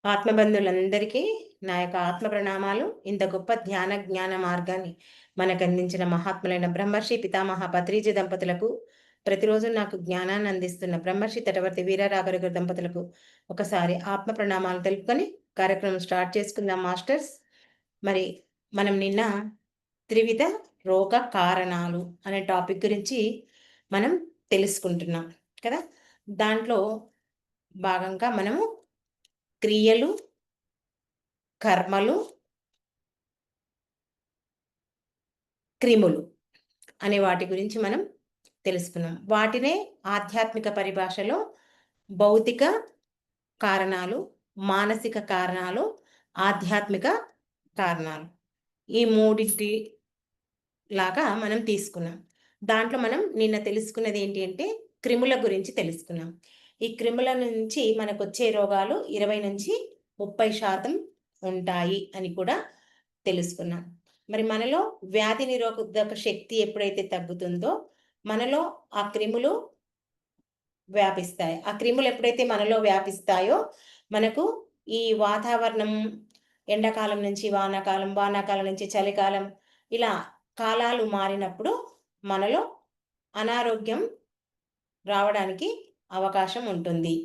ఆత్మబంధువులందరికీ నా యొక్క ఆత్మ ప్రణామాలు. ఇంత గొప్ప జ్ఞాన మార్గాన్ని మనకందించిన మహాత్ములైన బ్రహ్మర్షి పితామహ పత్రిజీ దంపతులకు, ప్రతిరోజు నాకు జ్ఞానాన్ని అందిస్తున్న బ్రహ్మర్షి తటవర్తి వీరరాఘవగారి దంపతులకు ఒకసారి ఆత్మ ప్రణామాలు తెలుపుకొని కార్యక్రమం స్టార్ట్ చేసుకుందాం మాస్టర్స్. మరి మనం నిన్న త్రివిధ రోగ కారణాలు అనే టాపిక్ గురించి మనం తెలుసుకుంటున్నాం కదా. దాంట్లో భాగంగా మనము క్రియలు, కర్మలు, క్రిములు అనే వాటి గురించి మనం తెలుసుకున్నాం. వాటినే ఆధ్యాత్మిక పరిభాషలో భౌతిక కారణాలు, మానసిక కారణాలు, ఆధ్యాత్మిక కారణాలు ఈ మూడింటి లాగా మనం తీసుకున్నాం. దాంట్లో మనం నిన్న తెలుసుకున్నది ఏంటి అంటే క్రిముల గురించి తెలుసుకున్నాం. ఈ క్రిముల నుంచి మనకొచ్చే రోగాలు 20-30% ఉంటాయి అని కూడా తెలుసుకున్నాం. మరి మనలో వ్యాధి నిరోధక శక్తి ఎప్పుడైతే తగ్గుతుందో మనలో ఆ క్రిములు వ్యాపిస్తాయి. ఆ క్రిములు ఎప్పుడైతే మనలో వ్యాపిస్తాయో మనకు ఈ వాతావరణం ఎండాకాలం నుంచి వానాకాలం, వానాకాలం నుంచి చలికాలం ఇలా కాలాలు మారినప్పుడు మనలో అనారోగ్యం రావడానికి అవకాశం ఉంటుంది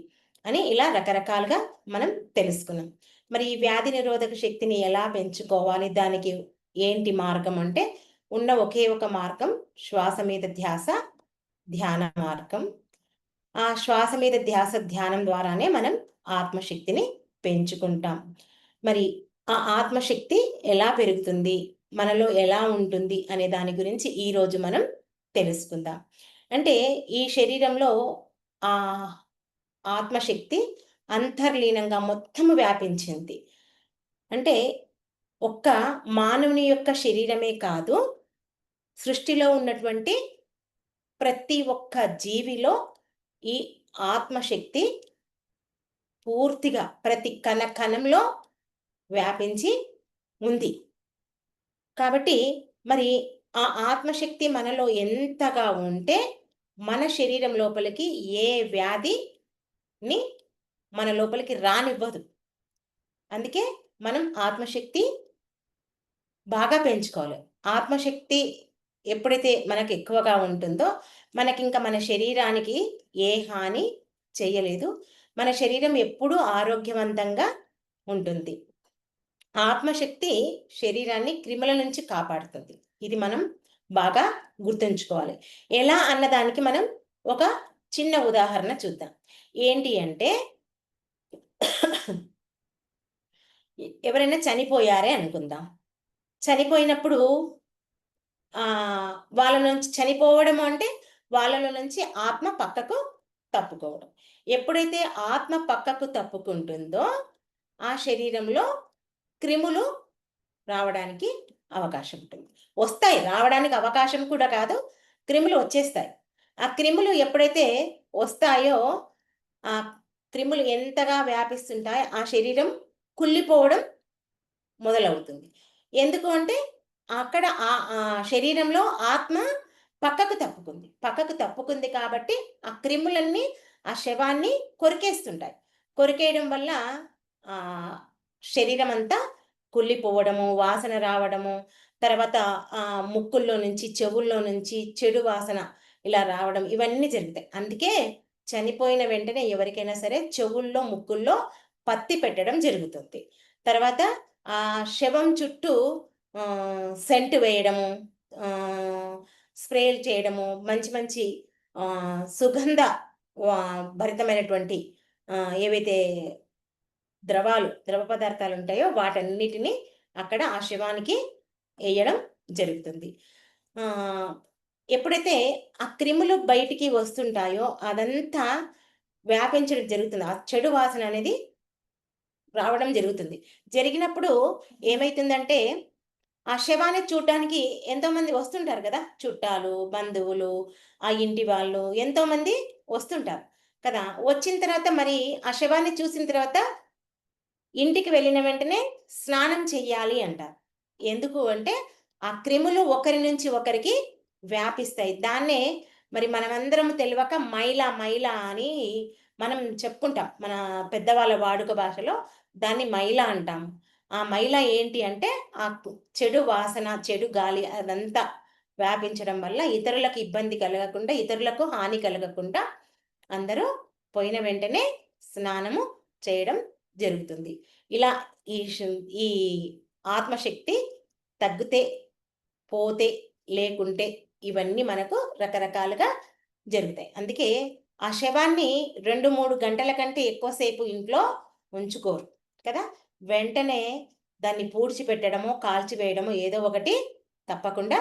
అని ఇలా రకరకాలుగా మనం తెలుసుకున్నాం. మరి ఈ వ్యాధి నిరోధక శక్తిని ఎలా పెంచుకోవాలి, దానికి ఏంటి మార్గం అంటే ఉన్న ఒకే ఒక మార్గం శ్వాస మీద ధ్యాస, ధ్యాన మార్గం. ఆ శ్వాస మీద ధ్యాస ధ్యానం ద్వారానే మనం ఆత్మశక్తిని పెంచుకుంటాం. మరి ఆ ఆత్మశక్తి ఎలా పెరుగుతుంది, మనలో ఎలా ఉంటుంది అనే దాని గురించి ఈరోజు మనం తెలుసుకుందాం. అంటే ఈ శరీరంలో ఆ ఆత్మశక్తి అంతర్లీనంగా మొత్తము వ్యాపించింది. అంటే ఒక్క మానవుని యొక్క శరీరమే కాదు, సృష్టిలో ఉన్నటువంటి ప్రతి ఒక్క జీవిలో ఈ ఆత్మశక్తి పూర్తిగా ప్రతి కణ కణంలో వ్యాపించి ఉంది. కాబట్టి మరి ఆ ఆత్మశక్తి మనలో ఎంతగా ఉంటే మన శరీరం లోపలికి ఏ వ్యాధిని మన లోపలికి రానివ్వదు. అందుకే మనం ఆత్మశక్తి బాగా పెంచుకోవాలి. ఆత్మశక్తి ఎప్పుడైతే మనకు ఎక్కువగా ఉంటుందో మనకింక మన శరీరానికి ఏ హాని చేయలేదు. మన శరీరం ఎప్పుడూ ఆరోగ్యవంతంగా ఉంటుంది. ఆత్మశక్తి శరీరాన్ని క్రిముల నుంచి కాపాడుతుంది. ఇది మనం బాగా గుర్తుంచుకోవాలి. ఎలా అన్నదానికి మనం ఒక చిన్న ఉదాహరణ చూద్దాం. ఏంటి అంటే ఎవరైనా చనిపోయారే అనుకుందాం. చనిపోయినప్పుడు వాళ్ళ నుంచి చనిపోవడం అంటే వాళ్ళలో నుంచి ఆత్మ పక్కకు తప్పుకోవడం. ఎప్పుడైతే ఆత్మ పక్కకు తప్పుకుంటుందో ఆ శరీరంలో క్రిములు రావడానికి అవకాశం ఉంటుంది. వస్తాయి, రావడానికి అవకాశం కూడా కాదు, క్రిములు వచ్చేస్తాయి. ఆ క్రిములు ఎప్పుడైతే వస్తాయో ఆ క్రిములు ఎంతగా వ్యాపిస్తుంటాయో ఆ శరీరం కుళ్ళిపోవడం మొదలవుతుంది. ఎందుకు అంటే అక్కడ శరీరంలో ఆత్మ పక్కకు తప్పుకుంది. పక్కకు తప్పుకుంది కాబట్టి ఆ క్రిములన్నీ ఆ శవాన్ని కొరికేస్తుంటాయి. కొరికేయడం వల్ల శరీరం అంతా కుళ్ళిపోవడము, వాసన రావడము, తర్వాత ముక్కుల్లో నుంచి, చెవుల్లో నుంచి చెడు వాసన ఇలా రావడం ఇవన్నీ జరుగుతాయి. అందుకే చనిపోయిన వెంటనే ఎవరికైనా సరే చెవుల్లో, ముక్కుల్లో పత్తి పెట్టడం జరుగుతుంది. తర్వాత శవం చుట్టూ సెంట్ వేయడము, స్ప్రేలు చేయడము, మంచి మంచి సుగంధ భరితమైనటువంటి ఏవైతే ద్రవ పదార్థాలు ఉంటాయో వాటన్నిటిని అక్కడ ఆ శవానికి వేయడం జరుగుతుంది. ఎప్పుడైతే ఆ క్రిములు బయటికి వస్తుంటాయో అదంతా వ్యాపించడం జరుగుతుంది. ఆ చెడు వాసన అనేది రావడం జరుగుతుంది. జరిగినప్పుడు ఏమైతుందంటే ఆ శవాన్ని చూడటానికి ఎంతోమంది వస్తుంటారు కదా! చుట్టాలు, బంధువులు, ఆ ఇంటి వాళ్ళు ఎంతోమంది వస్తుంటారు కదా! వచ్చిన తర్వాత మరి ఆ శవాన్ని చూసిన తర్వాత ఇంటికి వెళ్ళిన వెంటనే స్నానం చెయ్యాలి అంటారు. ఎందుకు అంటే ఆ క్రిములు ఒకరి నుంచి ఒకరికి వ్యాపిస్తాయి. దాన్నే మరి మనమందరం తెలవక మైల అని మనం చెప్పుకుంటాం. మన పెద్దవాళ్ళ వాడుక భాషలో దాన్ని మైల అంటాము. ఆ మైల ఏంటి అంటే ఆ చెడు వాసన, చెడు గాలి అదంతా వ్యాపించడం వల్ల ఇతరులకు ఇబ్బంది కలగకుండా, ఇతరులకు హాని కలగకుండా అందరూ పోయిన వెంటనే స్నానము చేయడం జరుగుతుంది. ఇలా ఈ ఆత్మశక్తి తగ్గితే, పోతే, లేకుంటే ఇవన్నీ మనకు రకరకాలుగా జరుగుతాయి. అందుకే ఆ శవాన్ని 2, 3 గంటల కంటే ఎక్కువసేపు ఇంట్లో ఉంచుకోరు కదా! వెంటనే దాన్ని పూడ్చిపెట్టడమో, కాల్చివేయడమో ఏదో ఒకటి తప్పకుండా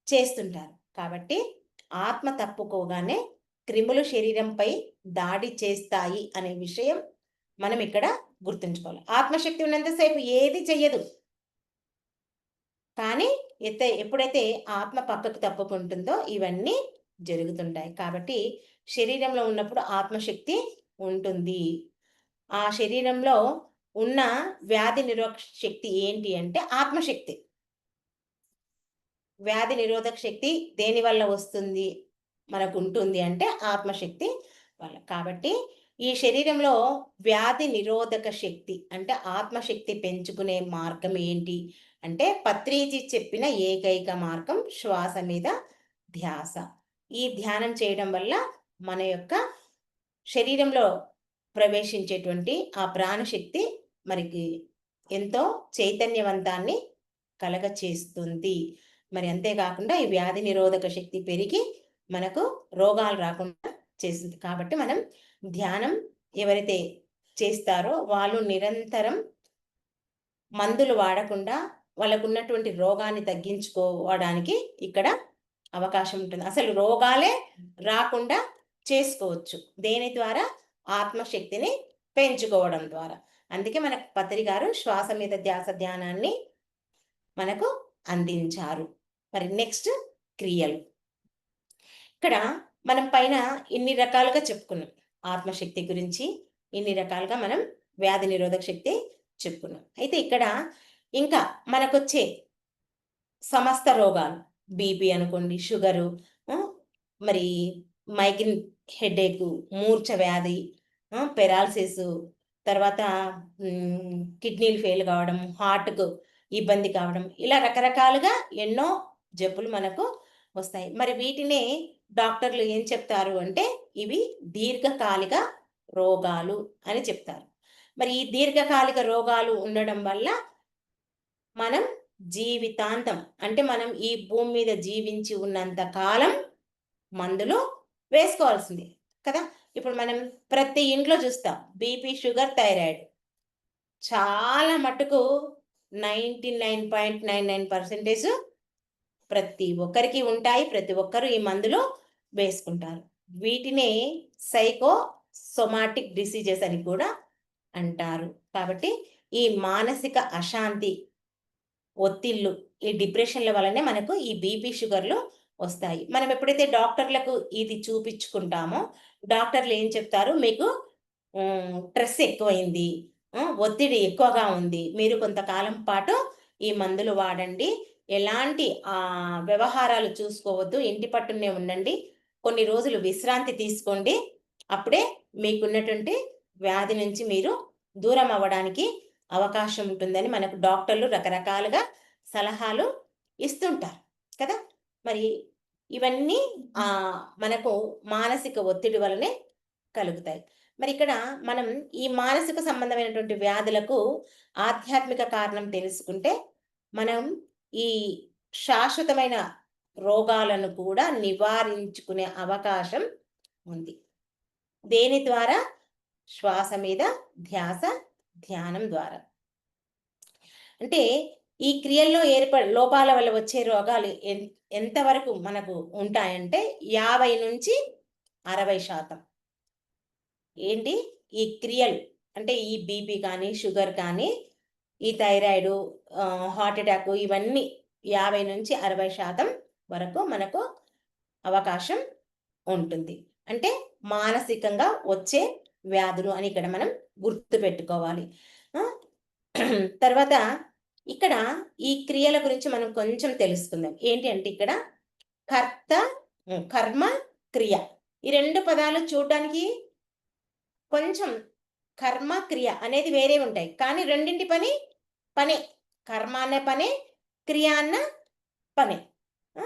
చేస్తుంటారు. కాబట్టి ఆత్మ తప్పుకోగానే క్రిములు శరీరంపై దాడి చేస్తాయి అనే విషయం మనం ఇక్కడ గుర్తుంచుకోవాలి. ఆత్మశక్తి ఉన్నంత సేపు ఏది చెయ్యదు. కానీ ఎప్పుడైతే ఆత్మ పక్కకు తప్పుకుంటుందో ఇవన్నీ జరుగుతుంటాయి. కాబట్టి శరీరంలో ఉన్నప్పుడు ఆత్మశక్తి ఉంటుంది. ఆ శరీరంలో ఉన్న వ్యాధి నిరోధక శక్తి ఏంటి అంటే ఆత్మశక్తి. వ్యాధి నిరోధక శక్తి దేనివల్ల వస్తుంది? మనకుంటుంది అంటే ఆత్మశక్తి వల్ల. కాబట్టి ఈ శరీరంలో వ్యాధి నిరోధక శక్తి అంటే ఆత్మశక్తి పెంచుకునే మార్గం ఏంటి అంటే పత్రిజీ చెప్పిన ఏకైక మార్గం శ్వాస మీద ధ్యాస. ఈ ధ్యానం చేయడం వల్ల మన యొక్క శరీరంలో ప్రవేశించేటువంటి ఆ ప్రాణశక్తి మనకి ఎంతో చైతన్యవంతాన్ని కలగచేస్తుంది. మరి అంతేకాకుండా ఈ వ్యాధి నిరోధక శక్తి పెరిగి మనకు రోగాలు రాకుండా చేస్తుంది. కాబట్టి మనం ధ్యానం ఎవరైతే చేస్తారో వాళ్ళు నిరంతరం మందులు వాడకుండా వాళ్ళకున్నటువంటి రోగాన్ని తగ్గించుకోవడానికి ఇక్కడ అవకాశం ఉంటుంది. అసలు రోగాలే రాకుండా చేసుకోవచ్చు. దేని ద్వారా? ఆత్మశక్తిని పెంచుకోవడం ద్వారా. అందుకే మనకు పత్రి గారు శ్వాస మీద ధ్యాస ధ్యానాన్ని మనకు అందించారు. మరి నెక్స్ట్ క్రియలు. ఇక్కడ మనం పైన ఇన్ని రకాలుగా చెప్పుకున్నాం. ఆత్మశక్తి గురించి ఇన్ని రకాలుగా మనం వ్యాధి నిరోధక శక్తి చెప్పుకున్నాం. అయితే ఇక్కడ ఇంకా మనకొచ్చే సమస్త రోగాలు బీపీ అనుకోండి, షుగరు, మరి మైగ్రేన్ హెడేకు, మూర్ఛ వ్యాధి, పెరాలసిస్, తర్వాత కిడ్నీలు ఫెయిల్ కావడం, హార్ట్‌కు ఇబ్బంది కావడం, ఇలా రకరకాలుగా ఎన్నో జబ్బులు మనకు వస్తాయి. మరి వీటినే డాక్టర్లు ఏం చెప్తారు అంటే ఇవి దీర్ఘకాలిక రోగాలు అని చెప్తారు. మరి ఈ దీర్ఘకాలిక రోగాలు ఉండడం వల్ల మనం జీవితాంతం అంటే మనం ఈ భూమి మీద జీవించి ఉన్నంత కాలం మందులు వేసుకోవాల్సిందే కదా! ఇప్పుడు మనం ప్రతి ఇంట్లో చూస్తాం బీపీ, షుగర్, థైరాయిడ్. చాలా మటుకు 99.99% ప్రతి ఒక్కరికి ఉంటాయి. ప్రతి ఒక్కరు ఈ మందులు వేసుకుంటారు. వీటినే సైకోసోమాటిక్ డిసీజెస్ అని కూడా అంటారు. కాబట్టి ఈ మానసిక అశాంతి, ఒత్తిళ్ళు, ఈ డిప్రెషన్ల వల్లనే మనకు ఈ బీపీ, షుగర్లు వస్తాయి. మనం ఎప్పుడైతే డాక్టర్లకు ఇది చూపించుకుంటామో డాక్టర్లు ఏం చెప్తారు? మీకు స్ట్రెస్ ఎక్కువైంది, ఒత్తిడి ఎక్కువగా ఉంది, మీరు కొంతకాలం పాటు ఈ మందులు వాడండి, ఎలాంటి వ్యవహారాలు చూసుకోవద్దు, ఇంటి పట్టునే ఉండండి, కొన్ని రోజులు విశ్రాంతి తీసుకోండి, అప్పుడే మీకున్నటువంటి వ్యాధి నుంచి మీరు దూరం అవ్వడానికి అవకాశం ఉంటుందని మనకు డాక్టర్లు రకరకాలుగా సలహాలు ఇస్తుంటారు కదా! మరి ఇవన్నీ మనకు మానసిక ఒత్తిడి వలనే కలుగుతాయి. మరి ఇక్కడ మనం ఈ మానసిక సంబంధమైనటువంటి వ్యాధులకు ఆధ్యాత్మిక కారణం తెలుసుకుంటే మనం ఈ శాశ్వతమైన రోగాలను కూడా నివారించుకునే అవకాశం ఉంది. దేని ద్వారా? శ్వాస మీద ధ్యాస ధ్యానం ద్వారా. అంటే ఈ క్రియల్లో లోపాల వల్ల వచ్చే రోగాలు ఎంతవరకు మనకు ఉంటాయంటే 50-60% ఏంటి? ఈ క్రియలు అంటే ఈ బీపీ కానీ, షుగర్ కానీ, ఈ థైరాయిడు, హార్ట్ అటాక్ ఇవన్నీ 50-60% వరకు మనకు అవకాశం ఉంటుంది. అంటే మానసికంగా వచ్చే వ్యాధులు అని ఇక్కడ మనం గుర్తుపెట్టుకోవాలి. తర్వాత ఇక్కడ ఈ క్రియల గురించి మనం కొంచెం తెలుసుకుందాం. ఏంటి అంటే ఇక్కడ కర్మ, క్రియ. ఈ 2 పదాలు చూడడానికి కొంచెం కర్మ, క్రియ అనేది వేరే ఉంటాయి. కానీ రెండింటి పని పనే. కర్మ అనే పనే, క్రియ అన్న పనే. ఆ!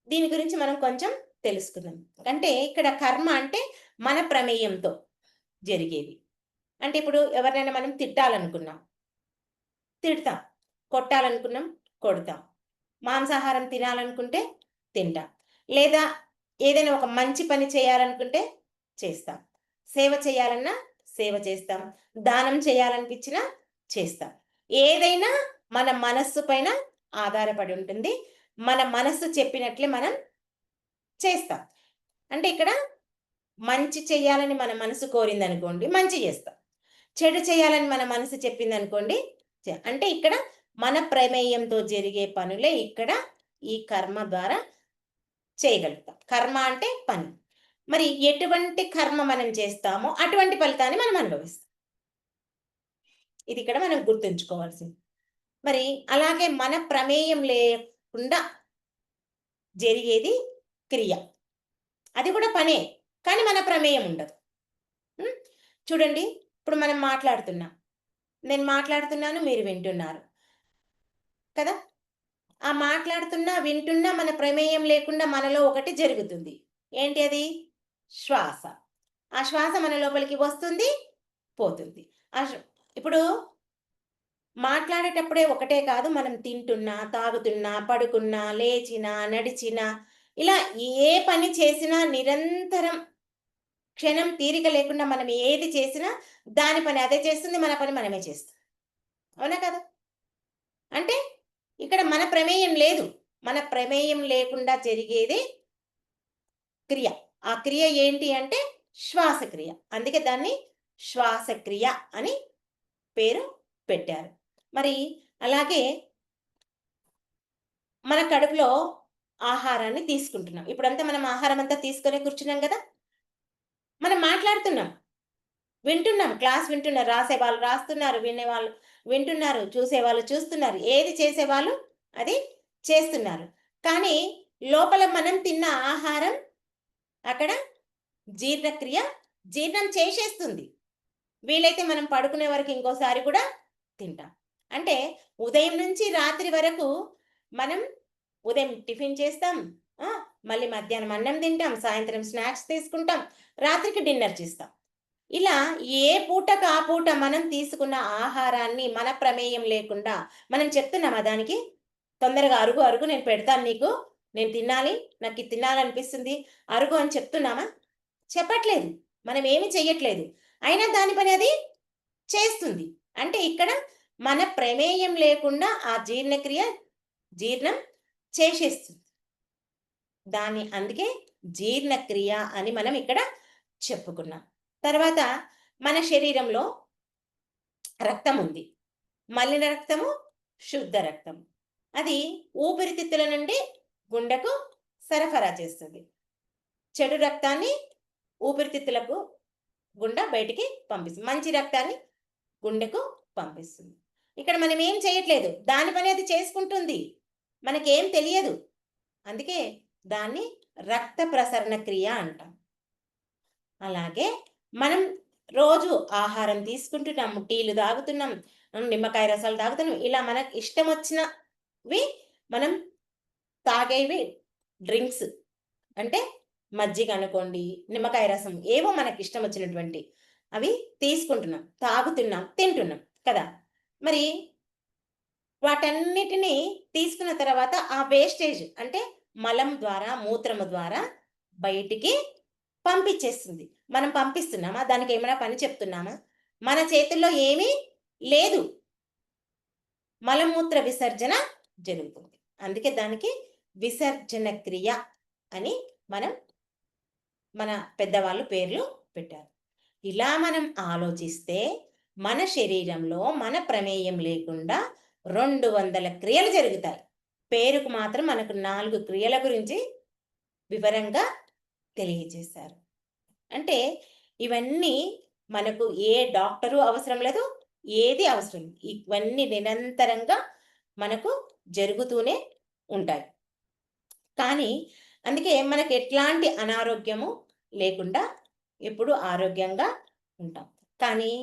దీని గురించి మనం కొంచెం తెలుసుకుందాం. అంటే ఇక్కడ కర్మ అంటే మన ప్రమేయంతో జరిగేది. అంటే ఇప్పుడు ఎవరినైనా మనం తిట్టాలనుకున్నాం. తిడతాం. కొట్టాలనుకున్నాం, కొడతాం. మాంసాహారం తినాలనుకుంటే తింటాం. లేదా ఏదైనా ఒక మంచి పని చేయాలనుకుంటే చేస్తాం. సేవ చేయాలన్నా సేవ చేస్తాం. దానం చేయాలనిపించినా చేస్తాం. ఏదైనా మన మనస్సు పైన ఆధారపడి ఉంటుంది. మన మనస్సు చెప్పినట్లే మనం చేస్తాం. అంటే ఇక్కడ మంచి చేయాలని మన మనసు కోరిందనుకోండి, మంచి చేస్తాం. చెడు చేయాలని మన మనసు చెప్పిందనుకోండి, అంటే ఇక్కడ మన ప్రమేయంతో జరిగే పనులే ఇక్కడ ఈ కర్మ ద్వారా చేయగలుగుతాం. కర్మ అంటే పని. మరి ఎటువంటి కర్మ మనం చేస్తామో అటువంటి ఫలితాన్ని మనం అనుభవిస్తాం. ఇది ఇక్కడ మనం గుర్తుంచుకోవాల్సింది. మరి అలాగే మన ప్రమేయం లేకుండా జరిగేది క్రియ. అది కూడా పనే. కానీ మన ప్రమేయం ఉండదు. హ్మ్. చూడండి, ఇప్పుడు మనం మాట్లాడుతున్నాం. నేను మాట్లాడుతున్నాను, మీరు వింటున్నారు. కదా! ఆ మాట్లాడుతున్నా, వింటున్నా మన ప్రమేయం లేకుండా మనలో ఒకటి జరుగుతుంది. ఏంటి అది? శ్వాస. ఆ శ్వాస మన లోపలికి వస్తుంది, పోతుంది. ఆ శ్వ ఇప్పుడు మాట్లాడేటప్పుడే ఒకటే కాదు, మనం తింటున్నా, తాగుతున్నా, పడుకున్నా, లేచినా, నడిచినా, ఇలా ఏ పని చేసినా నిరంతరం క్షణం తీరిక లేకుండా మనం ఏది చేసినా దాని పని అదే చేస్తుంది, మన పని మనమే చేస్తాం. అవునా కదా? అంటే ఇక్కడ మన ప్రమేయం లేదు. మన ప్రమేయం లేకుండా జరిగేది క్రియ. ఆ క్రియ ఏంటి అంటే శ్వాసక్రియ. అందుకే దాన్ని శ్వాసక్రియ అని పేరు పెట్టారు. మరి అలాగే మన కడుపులో ఆహారాన్ని తీసుకుంటున్నాం. ఇప్పుడంతా మనం ఆహారం అంతా తీసుకొనే కూర్చున్నాం గదా! మనం మాట్లాడుతున్నాం. వింటున్నాం. క్లాస్ వింటున్నారు. రాసేవాళ్ళు రాస్తున్నారు. వినేవాళ్ళు వింటున్నారు. చూసేవాళ్ళు చూస్తున్నారు. ఏది చేసేవాళ్ళు అది చేస్తున్నారు. కానీ లోపల మనం తిన్న ఆహారం అక్కడ జీర్ణక్రియ జీర్ణం చేసేస్తుంది. వీలైతే మనం పడుకునే వరకు ఇంకోసారి కూడా తింటాం. అంటే ఉదయం నుంచి రాత్రి వరకు మనం ఉదయం టిఫిన్ చేస్తాం. ఆ! మళ్ళీ మధ్యాహ్నం అన్నం తింటాం. సాయంత్రం స్నాక్స్ తీసుకుంటాం. రాత్రికి డిన్నర్ చేస్తాం. ఇలా ఏ పూటకు ఆ పూట మనం తీసుకున్న ఆహారాన్ని మన ప్రమేయం లేకుండా మనం చెప్తున్నామా దానికి? తొందరగా అరుగు, అరుగు నేను పెడతాను నీకు. నేను తినాలి. నాకిది తినాలనిపిస్తుంది. అరుగు అని చెప్తున్నామా? చెప్పట్లేదు. మనం ఏమి చెయ్యట్లేదు. అయినా దాని పని అది చేస్తుంది. అంటే ఇక్కడ మన ప్రమేయం లేకుండా ఆ జీర్ణక్రియ జీర్ణం చేసేస్తుంది. దాన్ని అందుకే జీర్ణక్రియ అని మనం ఇక్కడ చెప్పుకున్నాం. తర్వాత మన శరీరంలో రక్తం ఉంది. మలిన రక్తము, శుద్ధ రక్తం. అది ఊపిరితిత్తుల నుండి గుండెకు సరఫరా చేస్తుంది. చెడు రక్తాన్ని ఊపిరితిత్తులకు గుండా బయటికి పంపిస్తుంది. మంచి రక్తాన్ని గుండెకు పంపిస్తుంది. ఇక్కడ మనం ఏం చేయట్లేదు. దాని పని అది చేసుకుంటుంది. మనకేం తెలియదు. అందుకే దాన్ని రక్త ప్రసరణ క్రియ అంటాం. అలాగే మనం రోజు ఆహారం తీసుకుంటున్నాం, టీలు తాగుతున్నాం, నిమ్మకాయ రసాలు తాగుతున్నాం. ఇలా మనకు ఇష్టమొచ్చినవి మనం తాగేవి డ్రింక్స్. అంటే మజ్జిగ అనుకోండి, నిమ్మకాయ రసం ఏవో మనకిష్టమొచ్చినటువంటి అవి తీసుకుంటున్నాం, తాగుతున్నాం, తింటున్నాం కదా! మరి వాటన్నిటిని తీసుకున్న తర్వాత ఆ వేస్టేజ్ అంటే మలం ద్వారా, మూత్రము ద్వారా బయటికి పంపించేస్తుంది. మనం పంపిస్తున్నామా? దానికేమైనా పని చెప్తున్నామా? మన చేతుల్లో ఏమీ లేదు. మలమూత్ర విసర్జన జరుగుతుంది. అందుకే దానికి విసర్జన క్రియ అని మనం మన పెద్దవాళ్ళు పేర్లు పెట్టారు. ఇలా మనం ఆలోచిస్తే మన శరీరంలో మన ప్రమేయం లేకుండా 200 క్రియలు జరుగుతాయి. పేరుకు మాత్రం మనకు 4 క్రియల గురించి వివరంగా తెలియజేశారు. అంటే ఇవన్నీ మనకు ఏ డాక్టరు అవసరం లేదు. ఏది అవసరం లేదు. ఇవన్నీ నిరంతరంగా మనకు జరుగుతూనే ఉంటాయి. కానీ అందుకే మనకు ఎట్లాంటి అనారోగ్యము లేకుండా ఎప్పుడు ఆరోగ్యంగా ఉంటాం. కానీ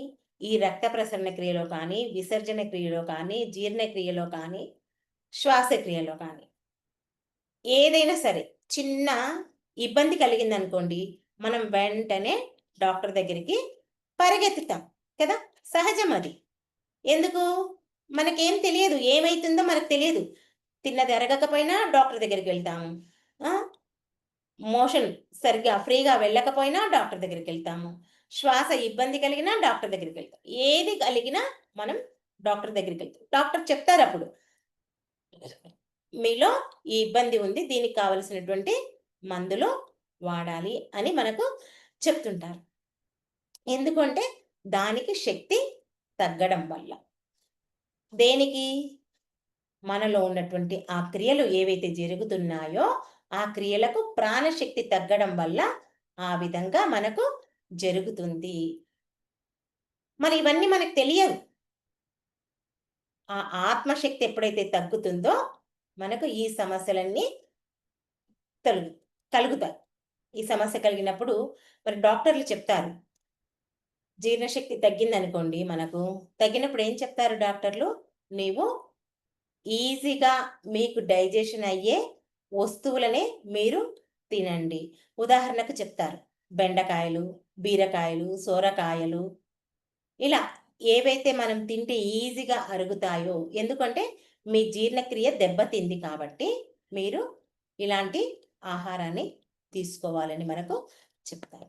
ఈ రక్త ప్రసరణ క్రియలో కానీ, విసర్జన క్రియలో కానీ, జీర్ణక్రియలో కానీ, శ్వాసక్రియలో కానీ ఏదైనా సరే చిన్న ఇబ్బంది కలిగిందనుకోండి, మనం వెంటనే డాక్టర్ దగ్గరికి పరిగెత్తుతాం కదా! సహజం అది. ఎందుకు? మనకేం తెలియదు. ఏమైతుందో మనకు తెలియదు. తిన్నది అరగకపోయినా డాక్టర్ దగ్గరికి వెళ్తాము. ఆ! మోషన్ సరిగ్గా ఫ్రీగా వెళ్ళకపోయినా డాక్టర్ దగ్గరికెళ్తాము. శ్వాస ఇబ్బంది కలిగినా డాక్టర్ దగ్గరికెళ్తాం. ఏది కలిగినా మనం డాక్టర్ దగ్గరికెళ్తాం. డాక్టర్ చెప్తారప్పుడు. మీలో ఈ ఇబ్బంది ఉంది. దీనికి కావలసినటువంటి మందులు వాడాలి అని మనకు చెప్తుంటారు. ఎందుకంటే దానికి శక్తి తగ్గడం వల్ల. దేనికి? మనలో ఉన్నటువంటి ఆ క్రియలు ఏవైతే జరుగుతున్నాయో, ఆ క్రియలకు ప్రాణశక్తి తగ్గడం వల్ల ఆ విధంగా మనకు జరుగుతుంది. మరి ఇవన్నీ మనకు తెలియవు. ఆ ఆత్మశక్తి ఎప్పుడైతే తగ్గుతుందో, మనకు ఈ సమస్యలన్నీ తొలగు కలుగుతాయి. ఈ సమస్య కలిగినప్పుడు మరి డాక్టర్లు చెప్తారు. జీర్ణశక్తి తగ్గిందనుకోండి మనకు, తగ్గినప్పుడు ఏం చెప్తారు డాక్టర్లు? నీవు ఈజీగా మీకు డైజెషన్ అయ్యే వస్తువులనే మీరు తినండి. ఉదాహరణకు చెప్తారు. బెండకాయలు, బీరకాయలు, సోరకాయలు ఇలా ఏవైతే మనం తింటే ఈజీగా అరుగుతాయో ఎందుకంటే మీ జీర్ణక్రియ దెబ్బతింది కాబట్టి మీరు ఇలాంటి ఆహారాన్ని తీసుకోవాలని మనకు చెప్తారు.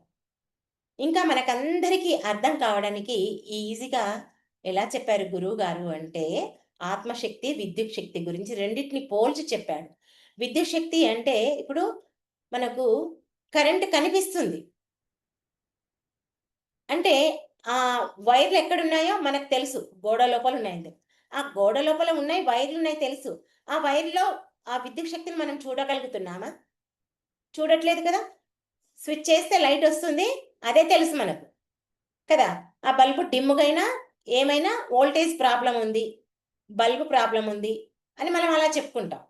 ఇంకా మనకందరికీ అర్థం కావడానికి ఈజీగా ఎలా చెప్పారు గురువుగారు అంటే, ఆత్మశక్తి, విద్యుత్ శక్తి గురించి రెండిటిని పోల్చి చెప్పాడు. విద్యుత్ శక్తి అంటే ఇప్పుడు మనకు కరెంట్ కనిపిస్తుంది. అంటే వైర్లు ఎక్కడున్నాయో మనకు తెలుసు. గోడ లోపల ఉన్నాయని. ఆ గోడ లోపల ఉన్నాయి, వైర్లున్నాయి తెలుసు. ఆ వైర్‌లో ఆ విద్యుత్ శక్తిని మనం చూడగలుగుతున్నామా? చూడట్లేదు కదా! స్విచ్ చేస్తే లైటొస్తుంది. అదే తెలుసు మనకు. కదా! ఆ బల్బు డిమ్‌గైనా, ఏమైనా వోల్టేజ్ ప్రాబ్లమ్ ఉంది. బల్బ్ ప్రాబ్లమ్ ఉంది అని మనం అలా చెప్పుకుంటాం.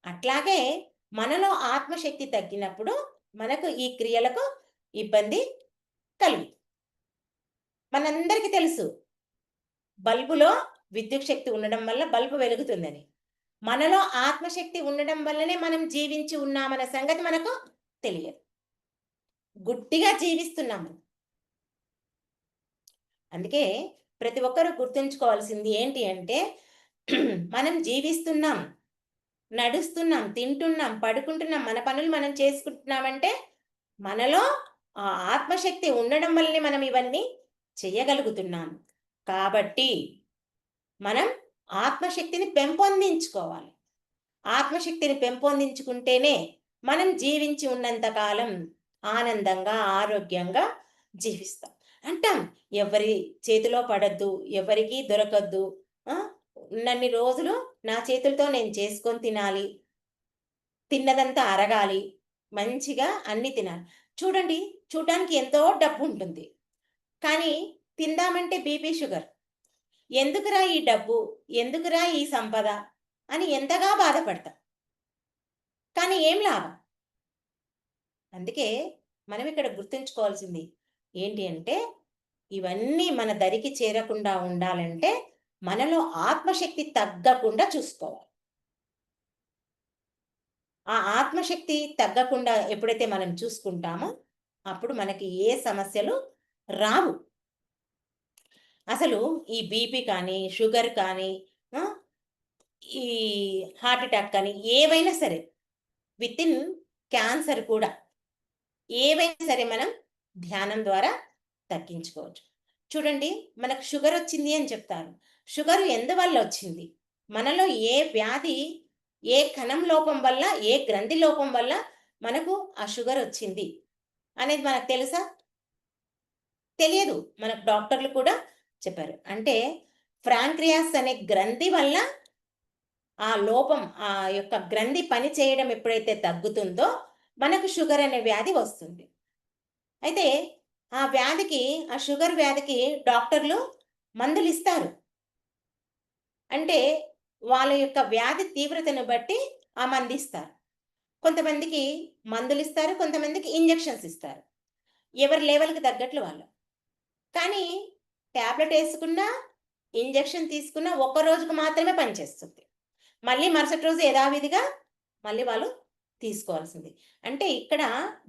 అట్లాగే మనలో ఆత్మశక్తి తగ్గినప్పుడు మనకు ఈ క్రియలకు ఇబ్బంది కలుగుతుంది. మనందరికీ తెలుసు. బల్బులో విద్యుత్ శక్తి ఉండడం వల్ల బల్బు వెలుగుతుందని. మనలో ఆత్మశక్తి ఉండడం వల్లనే మనం జీవించి ఉన్నామన్న సంగతి మనకు తెలియదు. గుడ్డిగా జీవిస్తున్నాము. అందుకే ప్రతి ఒక్కరూ గుర్తుంచుకోవాల్సింది ఏంటి అంటే మనం జీవిస్తున్నాం, నడుస్తున్నాం, తింటున్నాం, పడుకుంటున్నాం, మన పనులు మనం చేసుకుంటున్నామంటే మనలో ఆ ఆత్మశక్తి ఉండడం వల్లనే మనం ఇవన్నీ చేయగలుగుతున్నాం. కాబట్టి మనం ఆత్మశక్తిని పెంపొందించుకోవాలి. ఆత్మశక్తిని పెంపొందించుకుంటేనే మనం జీవించి ఉన్నంత కాలం ఆనందంగా, ఆరోగ్యంగా జీవిస్తాం. అంటాం ఎవరి చేతిలో పడొద్దు, ఎవరికీ దొరకొద్దు. ఆ! ఉన్నన్ని రోజులు నా చేతులతో నేను చేసుకొని తినాలి. తిన్నదంతా అరగాలి. మంచిగా అన్నీ తినాలి. చూడండి చూడటానికి ఎంతో డబ్బుంటుంది. కానీ తిందామంటే బీపీ, షుగర్. ఎందుకురా ఈ డబ్బు? ఎందుకురా ఈ సంపద? అని ఎంతగా బాధపడతాం. కానీ ఏం లాభం? అందుకే మనం ఇక్కడ గుర్తుంచుకోవాల్సింది ఏంటి అంటే, ఇవన్నీ మన దరికి చేరకుండా ఉండాలంటే, మనలో ఆత్మశక్తి తగ్గకుండా చూసుకోవాలి. ఆ ఆత్మశక్తి తగ్గకుండా ఎప్పుడైతే మనం చూసుకుంటామో, అప్పుడు మనకి ఏ సమస్యలు రావు. అసలు ఈ బీపీ కానీ, షుగర్ కానీ, ఆ! ఈ హార్ట్ అటాక్ కానీ ఏవైనా సరే, వితిన్ క్యాన్సర్ కూడా ఏవైనా సరే మనం ధ్యానం ద్వారా తగ్గించుకోవచ్చు. చూడండి మనకు షుగరొచ్చింది అని చెప్తారు. షుగరు ఎందువల్ల వచ్చింది? మనలో ఏ వ్యాధి, ఏ కణం లోపం వల్ల, ఏ గ్రంథి లోపం వల్ల మనకు ఆ షుగరొచ్చింది అనేది మనకు తెలుసా? తెలియదు. మనకు డాక్టర్లు కూడా చెప్పారు. అంటే ఫ్రాంక్రియాస్ అనే గ్రంథి వల్ల ఆ లోపం ఆ యొక్క గ్రంథి పని చేయడం ఎప్పుడైతే తగ్గుతుందో, మనకు షుగర్ అనే వ్యాధి వస్తుంది. అయితే ఆ వ్యాధికి, ఆ షుగర్ వ్యాధికి డాక్టర్లు మందులిస్తారు. అంటే వాళ్ళ యొక్క వ్యాధి తీవ్రతను బట్టి ఆ మందిస్తారు. కొంతమందికి మందులిస్తారు. కొంతమందికి ఇంజెక్షన్స్ ఇస్తారు. ఎవరి లెవెల్‌కి తగ్గట్లు వాళ్ళు. కానీ టాబ్లెట్ వేసుకున్నా, ఇంజెక్షన్ తీసుకున్నా ఒక్క రోజుకు మాత్రమే పనిచేస్తుంది. మళ్ళీ మరుసటి రోజు యథావిధిగా మళ్ళీ వాళ్ళు తీసుకోవాల్సింది. అంటే ఇక్కడ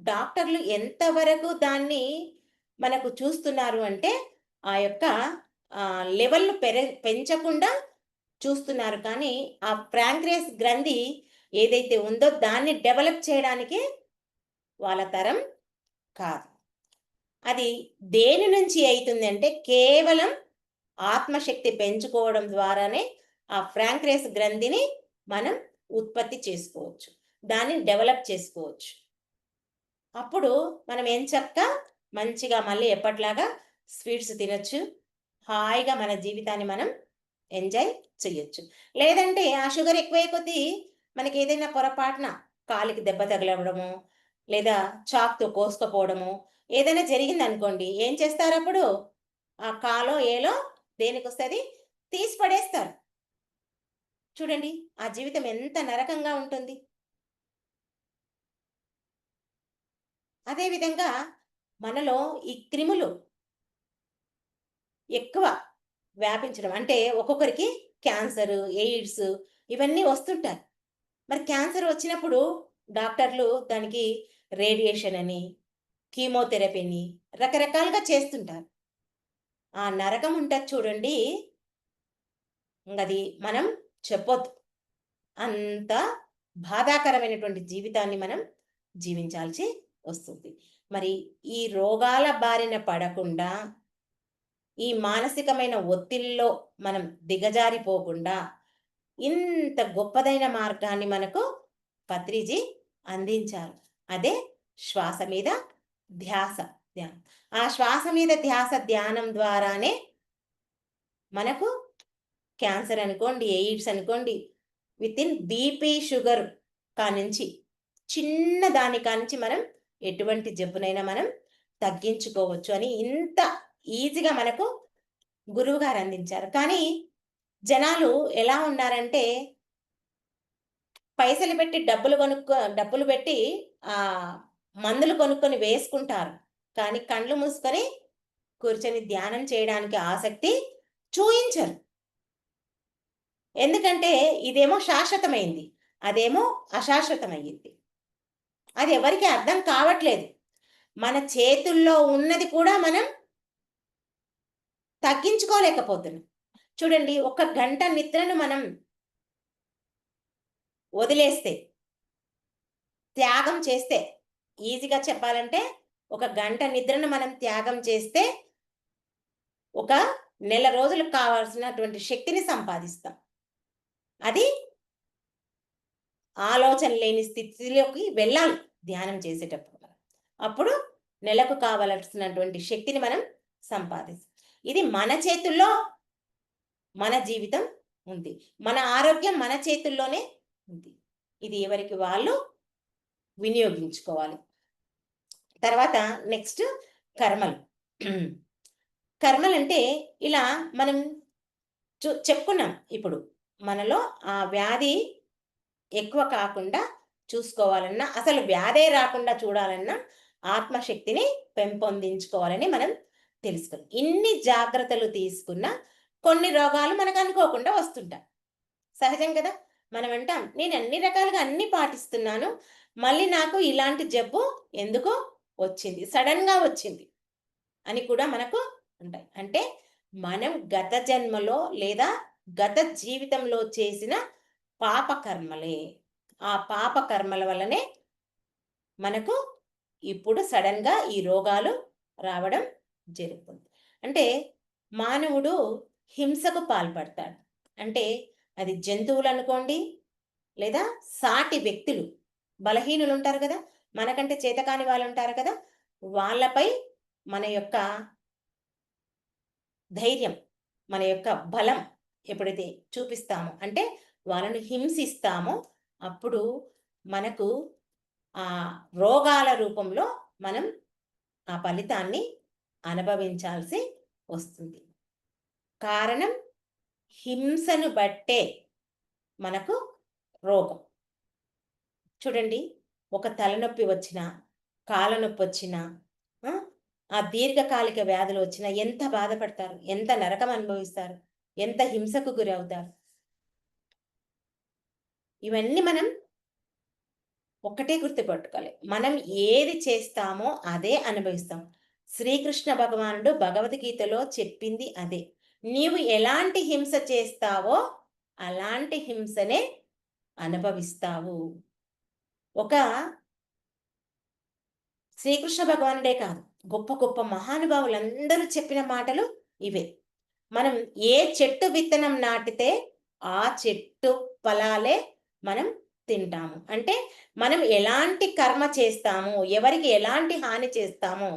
డాక్టర్లు ఎంతవరకు దాన్ని మనకు చూస్తున్నారు అంటే, ఆ యొక్క లెవెల్‌లు పెంచకుండా చూస్తున్నారు. కానీ, ఆ ప్యాంక్రియాస్ గ్రంథి ఏదైతే ఉందో దాన్ని డెవలప్ చేయడానికి వాళ్ళ తరం కాదు. అది దేని నుంచి అయితుందంటే, కేవలం ఆత్మశక్తి పెంచుకోవడం ద్వారానే ఆ ప్యాంక్రియాస్ గ్రంథిని మనం ఉత్పత్తి చేసుకోవచ్చు. దాన్ని డెవలప్ చేసుకోవచ్చు. అప్పుడు మనం ఎంచక్కా మంచిగా మళ్ళీ ఎప్పటిలాగా స్వీట్స్ తినొచ్చు. హాయిగా మన జీవితాన్ని మనం ఎంజాయ్ చెయ్యొచ్చు. లేదంటే ఆ షుగర్ ఎక్కువయ్యే కొద్దీ మనకేదైనా పొరపాటున కాలికి దెబ్బ తగలవడమో, లేదా చాక్‌తో కోసుకుపోవడమో ఏదైనా జరిగిందనుకోండి. ఏం చేస్తారప్పుడు? ఆ కాలో, ఏలో దేనికొస్తది? తీసి పడేస్తారు. చూడండి ఆ జీవితం ఎంత నరకంగా ఉంటుంది. అదే విధంగా మనలో ఈ క్రిములు ఎక్కువ వ్యాపించడం. అంటే ఒక్కొక్కరికి క్యాన్సరు, ఎయిడ్స్ ఇవన్నీ వస్తుంటాయి. మరి క్యాన్సర్ వచ్చినప్పుడు డాక్టర్లు దానికి రేడియేషన్ అని, కీమోథెరపీని రకరకాలుగా చేస్తుంటారు. ఆ నరకం ఉంటది చూడండి, ఇంగది మనం చెప్పొద్దు. అంత బాధాకరమైనటువంటి జీవితాన్ని మనం జీవించాల్సి వస్తుంది. మరి ఈ రోగాల బారిన పడకుండా, ఈ మానసికమైన ఒత్తిడిలో మనం దిగజారిపోకుండా, ఇంత గొప్పదైన మార్గాన్ని మనకు పత్రిజీ అందించారు. అదే శ్వాస మీద ధ్యాస ధ్యానం. ఆ శ్వాస మీద ధ్యాస ధ్యానం ద్వారానే మనకు క్యాన్సర్ అనుకోండి, ఎయిడ్స్ అనుకోండి, వితిన్ బీపీ, షుగర్ కానించి, చిన్న దాని కానించి మనం ఎటువంటి జబ్బునైనా మనం తగ్గించుకోవచ్చు అని ఇంత ఈజీగా మనకు గురువుగారు అందించారు. కానీ జనాలు ఎలా ఉన్నారంటే, పైసలు పెట్టి డబ్బులు పెట్టి మందులు కొనుక్కొని వేసుకుంటారు. కానీ కండ్లు మూసుకొని కూర్చొని ధ్యానం చేయడానికి ఆసక్తి చూయించరు. ఎందుకంటే ఇదేమో శాశ్వతమైంది. అదేమో అశాశ్వతమయ్యింది. అది ఎవరికీ అర్థం కావట్లేదు. మన చేతుల్లో ఉన్నది కూడా మనం తగ్గించుకోలేకపోతున్నాం. చూడండి, ఒక గంట నిద్రను మనం వదిలేస్తే, త్యాగం చేస్తే, ఈజీగా చెప్పాలంటే ఒక గంట నిద్రను మనం త్యాగం చేస్తే, ఒక నెల రోజులకు కావాల్సినటువంటి శక్తిని సంపాదిస్తాం. అది ఆలోచన లేని స్థితిలోకి వెళ్ళాలి ధ్యానం చేసేటప్పుడు మనం. అప్పుడు నెలకు కావలసినటువంటి శక్తిని మనం సంపాదిస్తాం. ఇది మన చేతుల్లో మన జీవితం ఉంది. మన ఆరోగ్యం మన చేతుల్లోనే ఉంది. ఇది ఎవరికి వాళ్ళు వినియోగించుకోవాలి. తర్వాత నెక్స్ట్ కర్మలు. కర్మలంటే ఇలా మనం చెప్పుకున్నాం ఇప్పుడు. మనలో ఆ వ్యాధి ఎక్కువ కాకుండా చూసుకోవాలన్నా, అసలు వ్యాధే రాకుండా చూడాలన్నా ఆత్మశక్తిని పెంపొందించుకోవాలని మనం తెలుసుకున్నాం. ఇన్ని జాగ్రత్తలు తీసుకున్న కొన్ని రోగాలు మనకు అనుకోకుండా వస్తుంటాయి. సహజం కదా! మనం అంటాం, నేను అన్ని రకాలుగా అన్నీ పాటిస్తున్నాను. మళ్ళీ నాకు ఇలాంటి జబ్బు ఎందుకో వచ్చింది. సడెన్‌గా వచ్చింది అని కూడా మనకు ఉంటాయి. అంటే మనం గత జన్మలో లేదా గత జీవితంలో చేసిన పాపకర్మలే. ఆ పాపకర్మల వల్లనే మనకు ఇప్పుడు సడెన్‌గా ఈ రోగాలు రావడం జరుగుతుంది. అంటే మానవుడు హింసకు పాల్పడతాడు. అంటే అది జంతువులనుకోండి, లేదా సాటి వ్యక్తులు, బలహీనులుంటారు గదా! మనకంటే చేతకాని వాళ్ళుంటారు కదా! వాళ్ళపై మన యొక్క ధైర్యం, మన యొక్క బలం ఎప్పుడైతే చూపిస్తామో, అంటే వాళ్ళను హింసిస్తామో, అప్పుడు మనకు రోగాల రూపంలో మనం ఆ ఫలితాన్ని అనుభవించాల్సి వస్తుంది. కారణం హింసను బట్టే మనకు రోగం. చూడండి, ఒక తలనొప్పి వచ్చినా, కాళ్ళ నొప్పొచ్చినా, ఆ! ఆ దీర్ఘకాలిక వ్యాధులు వచ్చినా ఎంత బాధపడతారు, ఎంత నరకం అనుభవిస్తారు, ఎంత హింసకు గురవుతారు. ఇవన్నీ మనం ఒక్కటే గుర్తుపెట్టుకోవాలి. మనం ఏది చేస్తామో అదే అనుభవిస్తాం. శ్రీకృష్ణ భగవానుడు భగవద్గీతలో చెప్పింది అదే. నీవు ఎలాంటి హింస చేస్తావో అలాంటి హింసనే అనుభవిస్తావు. ఒక శ్రీకృష్ణ భగవానుడే కాదు, గొప్ప గొప్ప మహానుభావులందరూ చెప్పిన మాటలు ఇవే. మనం ఏ చెట్టు విత్తనం నాటితే ఆ చెట్టు ఫలాలే మనం తింటాము. అంటే మనం ఎలాంటి కర్మ చేస్తామో, ఎవరికి ఎలాంటి హాని చేస్తామో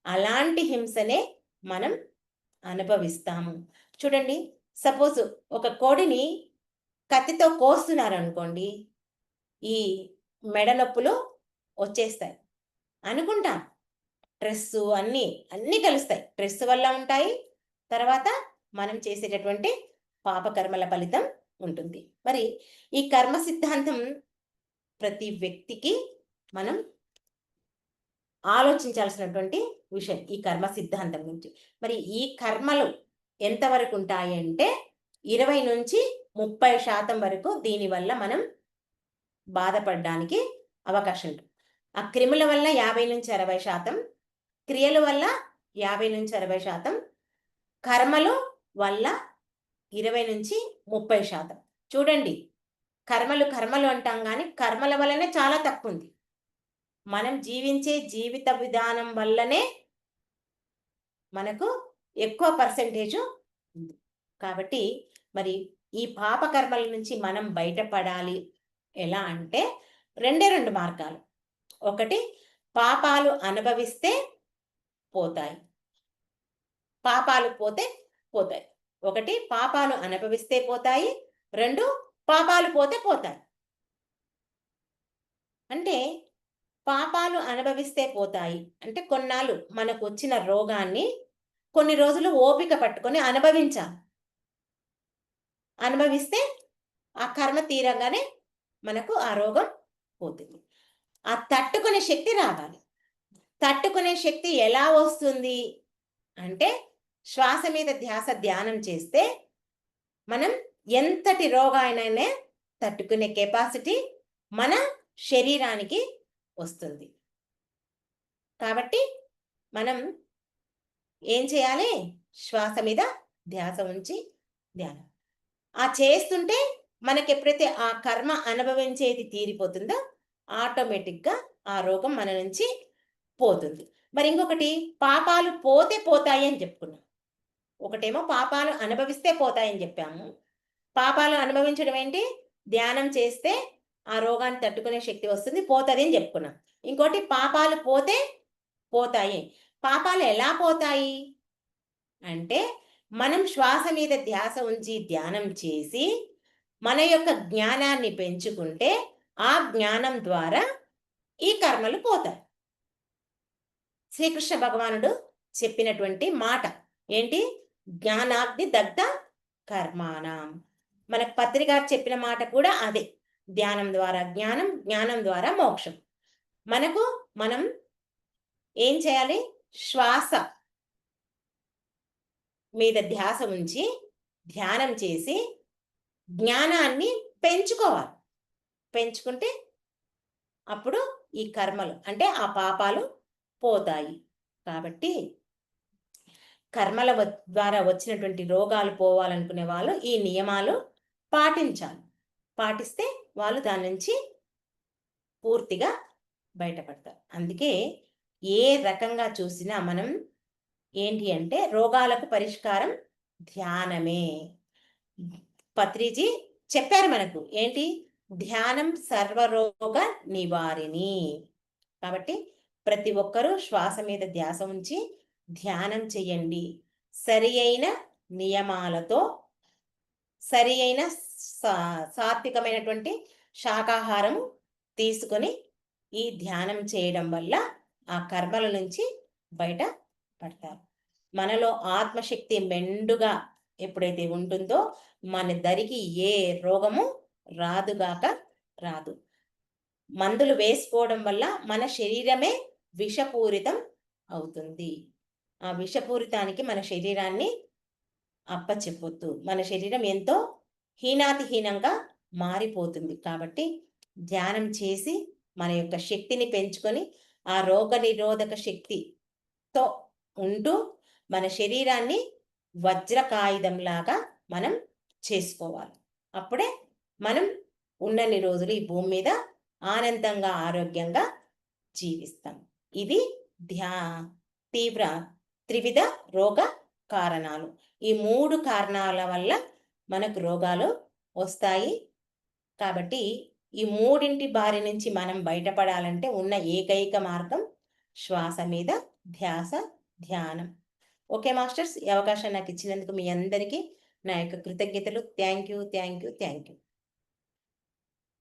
అలాంటి హింసనే మనం అనుభవిస్తాము. చూడండి, సపోజ్ ఒక కోడిని కత్తితో కోస్తున్నారనుకోండి, ఈ మెడ నొప్పులు వచ్చేస్తాయి అనుకుంటాం. స్ట్రెస్సు అన్నీ కలుస్తాయి. స్ట్రెస్ వల్ల ఉంటాయి. తర్వాత మనం చేసేటటువంటి పాపకర్మల ఫలితం ఉంటుంది. మరి ఈ కర్మ సిద్ధాంతం ప్రతి వ్యక్తికి మనం ఆలోచించాల్సినటువంటి విషయం ఈ కర్మ సిద్ధాంతం గురించి. మరి ఈ కర్మలు ఎంతవరకు ఉంటాయి అంటే 20-30% వరకు దీనివల్ల మనం బాధపడడానికి అవకాశం ఉంటుంది. ఆ క్రిముల వల్ల 50-60%, క్రియల వల్ల 50-60%, కర్మలు వల్ల 20-30%. చూడండి, కర్మలు అంటాం కానీ కర్మల వల్లనే చాలా తక్కువ ఉంది. మనం జీవించే జీవిత విధానం వల్లనే మనకు ఎక్కువ పర్సెంటేజ్ ఉంది. కాబట్టి మరి ఈ పాప కర్మల నుంచి మనం బయటపడాలి ఎలా అంటే రెండు మార్గాలు. ఒకటి, పాపాలు అనుభవిస్తే పోతాయి. పాపాలు పోతే పోతాయి. ఒకటి, పాపాలు అనుభవిస్తే పోతాయి. 2, పాపాలు పోతే పోతాయి. అంటే పాపాలు అనుభవిస్తే పోతాయి అంటే కొన్నాళ్ళు మనకు వచ్చిన రోగాన్ని కొన్ని రోజులు ఓపిక పట్టుకొని అనుభవించాలి. అనుభవిస్తే ఆ కర్మ తీరగానే మనకు ఆ రోగం పోతుంది. ఆ తట్టుకునే శక్తి రావాలి. తట్టుకునే శక్తి ఎలా వస్తుంది అంటే శ్వాస మీద ధ్యానం చేస్తే మనం ఎంతటి రోగానైనా తట్టుకునే కెపాసిటీ మన శరీరానికి వస్తుంది. కాబట్టి మనం ఏం చేయాలి? శ్వాస మీద ధ్యాస ఉంచి ధ్యానం ఆ చేస్తుంటే మనకి ఎప్పుడైతే ఆ కర్మ అనుభవించేది తీరిపోతుందో ఆటోమేటిక్గా ఆ రోగం మన నుంచి పోతుంది. మరి ఇంకొకటి, పాపాలు పోతే పోతాయి అని చెప్పుకున్నాం. ఒకటేమో పాపాలు అనుభవిస్తే పోతాయని చెప్పాము. పాపాలు అనుభవించడం ఏంటి? ధ్యానం చేస్తే ఆ రోగాన్ని తట్టుకునే శక్తి వస్తుంది, పోతుంది అని చెప్పుకున్నాం. ఇంకోటి, పాపాలు పోతే పోతాయి. పాపాలు ఎలా పోతాయి అంటే మనం శ్వాస మీద ధ్యాస ఉంచి ధ్యానం చేసి మన యొక్క జ్ఞానాన్ని పెంచుకుంటే ఆ జ్ఞానం ద్వారా ఈ కర్మలు పోతాయి. శ్రీకృష్ణ భగవానుడు చెప్పినటువంటి మాట ఏంటి? జ్ఞానాగ్ని దగ్ధ కర్మాణం. మనకు పత్రి గారు చెప్పిన మాట కూడా అదే. ధ్యానం ద్వారా జ్ఞానం, జ్ఞానం ద్వారా మోక్షం. మనం ఏం చేయాలి? శ్వాస మీద ధ్యాస ఉంచి ధ్యానం చేసి జ్ఞానాన్ని పెంచుకోవాలి. పెంచుకుంటే అప్పుడు ఈ కర్మలు అంటే ఆ పాపాలు పోతాయి. కాబట్టి కర్మల ద్వారా వచ్చినటువంటి రోగాలు పోవాలనుకునే వాళ్ళు ఈ నియమాలు పాటించాలి. పాటిస్తే వాళ్ళు దాని నుంచి పూర్తిగా బయటపడతారు. అందుకే ఏ రకంగా చూసినా మనం ఏంటి అంటే రోగాలకు పరిష్కారం ధ్యానమే. పత్రిజీ చెప్పారు మనకు ఏంటి? ధ్యానం సర్వరోగ నివారిణి. కాబట్టి ప్రతి ఒక్కరూ శ్వాస మీద ధ్యాస ఉంచి ధ్యానం చేయండి. సరి అయిన నియమాలతో, సరి అయిన సాత్వికమైనటువంటి శాకాహారం తీసుకొని ఈ ధ్యానం చేయడం వల్ల ఆ కర్మల నుంచి బయట పడతారు. మనలో ఆత్మశక్తి మెండుగా ఎప్పుడైతే ఉంటుందో మన దరికి ఏ రోగము రాదుగాక రాదు. మందులు వేసుకోవడం వల్ల మన శరీరమే విషపూరితం అవుతుంది. ఆ విషపూరితానికి మన శరీరాన్ని అప్పచెప్పొద్దు. మన శరీరం ఎంతో హీనాతిహీనంగా మారిపోతుంది. కాబట్టి ధ్యానం చేసి మన యొక్క శక్తిని పెంచుకొని, ఆ రోగనిరోధక శక్తితో ఉంటూ మన శరీరాన్ని వజ్రకాయుధంలాగా మనం చేసుకోవాలి. అప్పుడే మనం ఉన్నన్ని రోజులు ఈ భూమి మీద ఆనందంగా, ఆరోగ్యంగా జీవిస్తాం. ఇది ధ్యా తీవ్ర త్రివిధ రోగ కారణాలు. ఈ 3 కారణాల వల్ల మనకు రోగాలు వస్తాయి. కాబట్టి ఈ మూడింటి బారి నుంచి మనం బయటపడాలంటే ఉన్న ఏకైక మార్గం శ్వాస మీద ధ్యాస, ధ్యానం. ఓకే మాస్టర్స్, ఈ అవకాశం నాకు ఇచ్చినందుకు మీ అందరికీ నా యొక్క కృతజ్ఞతలు. Thank you. Thank you. Thank you.